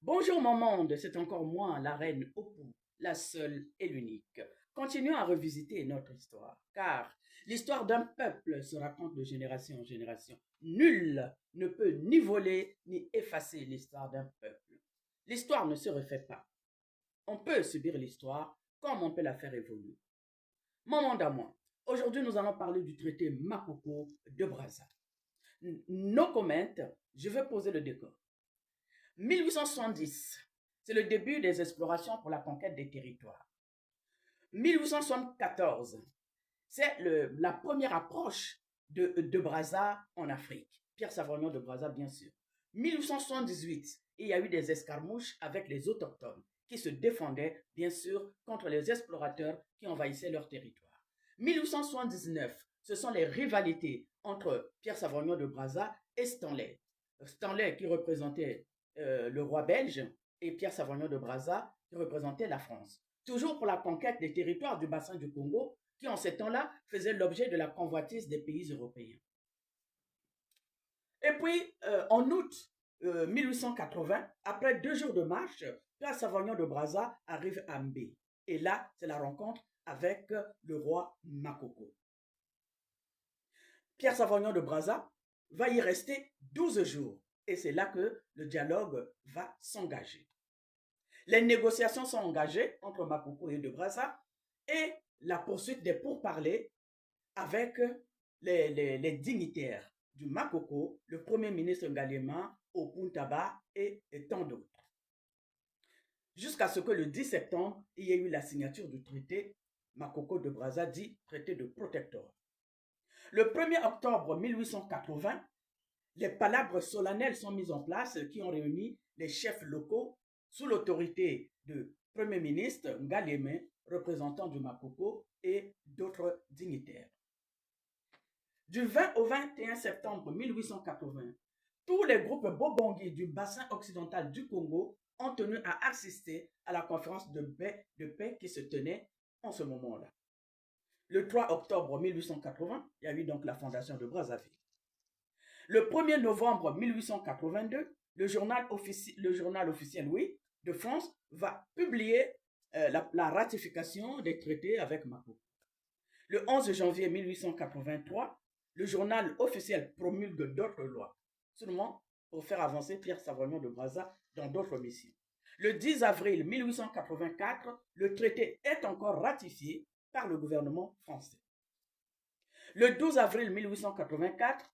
Bonjour mon monde, c'est encore moi, la reine Opou, la seule et l'unique. Continuons à revisiter notre histoire, car l'histoire d'un peuple se raconte de génération en génération. Nul ne peut ni voler ni effacer l'histoire d'un peuple. L'histoire ne se refait pas. On peut subir l'histoire comme on peut la faire évoluer. Mon monde à moi. Aujourd'hui, nous allons parler du traité Makoko de Brazza. No comment, je vais poser le décor. 1870, c'est le début des explorations pour la conquête des territoires. 1874, c'est la première approche de Brazza en Afrique. Pierre Savorgnan de Brazza, bien sûr. 1878, il y a eu des escarmouches avec les autochtones qui se défendaient, bien sûr, contre les explorateurs qui envahissaient leur territoire. 1879, ce sont les rivalités entre Pierre Savorgnan de Brazza et Stanley. Stanley qui représentait le roi belge et Pierre Savorgnan de Brazza qui représentait la France. Toujours pour la conquête des territoires du bassin du Congo qui en ces temps-là faisaient l'objet de la convoitise des pays européens. Et puis, en août 1880, après 2 jours de marche, Pierre Savorgnan de Brazza arrive à Mbé. Et là, c'est la rencontre avec le roi Makoko. Pierre Savorgnan de Brazza va y rester 12 jours. Et c'est là que le dialogue va s'engager. Les négociations sont engagées entre Makoko et de Brazza et la poursuite des pourparlers avec les dignitaires du Makoko, le premier ministre Ngalema, Okuntaba et tant d'autres. Jusqu'à ce que le 10 septembre, il y ait eu la signature du traité Makoko de Brazza, dit traité de protectorat. Le 1er octobre 1880, les palabres solennelles sont mises en place qui ont réuni les chefs locaux sous l'autorité du Premier ministre Ngalema, représentant du Makoko et d'autres dignitaires. Du 20 au 21 septembre 1880, tous les groupes bobongis du bassin occidental du Congo ont tenu à assister à la conférence de paix qui se tenait en ce moment-là. Le 3 octobre 1880, il y a eu donc la fondation de Brazzaville. Le 1er novembre 1882, le journal officiel, oui, de France va publier la ratification des traités avec Makoko. Le 11 janvier 1883, le journal officiel promulgue d'autres lois, seulement pour faire avancer Pierre Savorgnan de Brazza dans d'autres missions. Le 10 avril 1884, le traité est encore ratifié par le gouvernement français. Le 12 avril 1884,